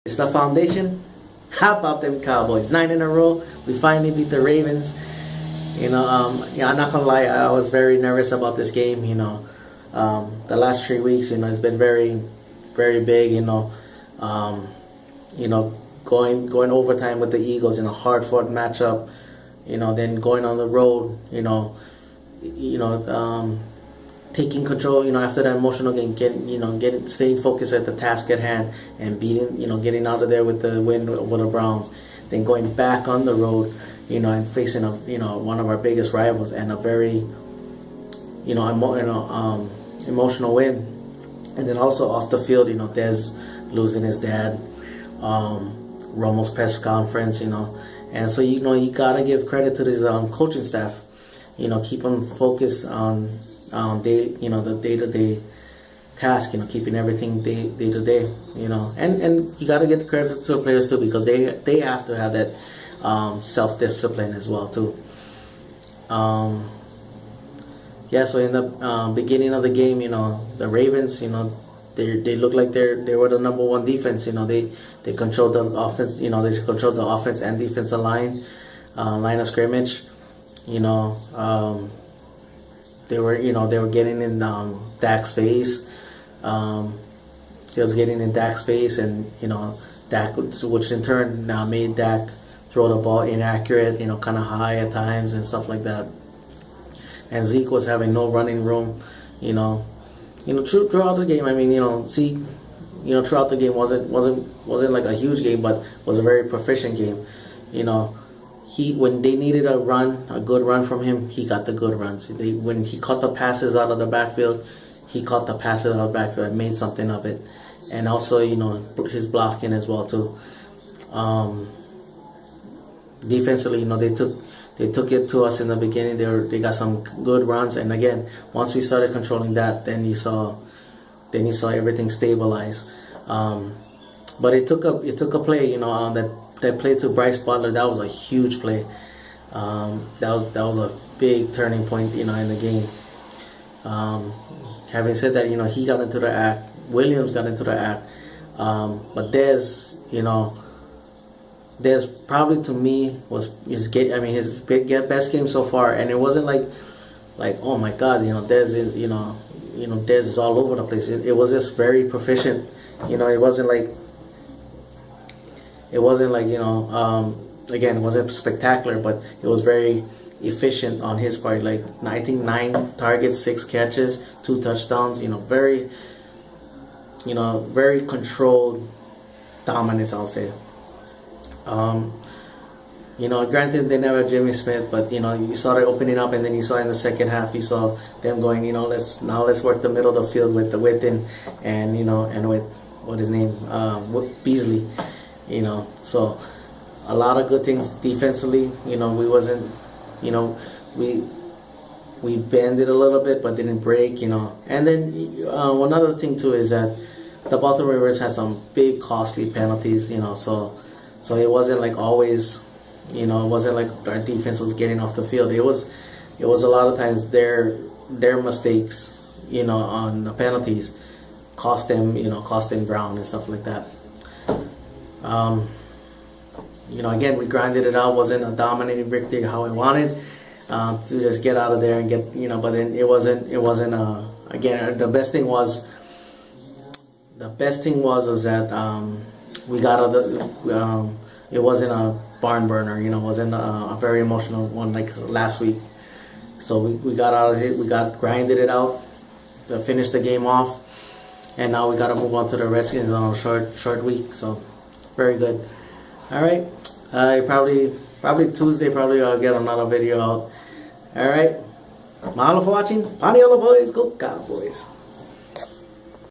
It's the foundation. How about them Cowboys? 9 in a row. We finally beat the Ravens. Yeah, I'm not gonna lie. I was very nervous about this game. The last 3 weeks, it's been very, very big. Going overtime with the Eagles in a hard-fought matchup. Then going on the road. Taking control, after that emotional game, staying focused at the task at hand and beating, getting out of there with the win with the Browns, then going back on the road, and facing one of our biggest rivals and a very, emotional win, and then also off the field, Dez losing his dad, Romo's press conference, and so you gotta give credit to this coaching staff, keep them focused on. The day-to-day task, keeping everything day-to-day, and you got to get credit to the players too, because they have to have that self-discipline as well too. So in the beginning of the game, the Ravens, they look like they were the number one defense. They controlled the offense. They controlled the offense and defensive line of scrimmage. They were getting in Dak's face. They was getting in Dak's face, and Dak, which in turn now made Dak throw the ball inaccurate, kind of high at times and stuff like that. And Zeke was having no running room, throughout the game. I mean, Zeke, throughout the game wasn't like a huge game, but was a very proficient game, when they needed a good run from him, he got the good runs. When he caught the passes out of the backfield, he caught the passes out of the backfield and made something of it. And also, his blocking as well too. Defensively, they took it to us in the beginning. They got some good runs, and again, once we started controlling that, then you saw everything stabilize. But it took a play, on that play to Bryce Butler. That was a huge play. That was a big turning point, in the game. Having said that, he got into the act. Williams got into the act. But Dez probably to me was his best game so far, and it wasn't like oh my God, Dez is Dez is all over the place. It was just very proficient. It wasn't like again, it wasn't spectacular, but it was very efficient on his part. Like, I think 9 targets, 6 catches, 2 touchdowns. Very controlled dominance, I'll say. Granted, they never had Jimmy Smith, but you saw it opening up, and then you saw in the second half, you saw them going, let's work the middle of the field with the Witten and with what his name, Beasley. So a lot of good things defensively. We wasn't, we bended a little bit, but didn't break. And then one other thing too is that the Baltimore Ravens had some big costly penalties. So it wasn't like always, it wasn't like our defense was getting off the field. It was a lot of times their mistakes, on the penalties cost them ground and stuff like that. Again, we grinded it out. Wasn't a dominating victory how I wanted, to just get out of there and get, but then it wasn't again, the best thing was that we got out of the, it wasn't a barn burner, it wasn't a very emotional one like last week. So we got out of it, grinded it out to finish the game off, and now we got to move on to the Redskins on a short week. So very good. All right, probably Tuesday. I'll get another video out. All right, mahalo for watching. Paniola boys, go Cowboys.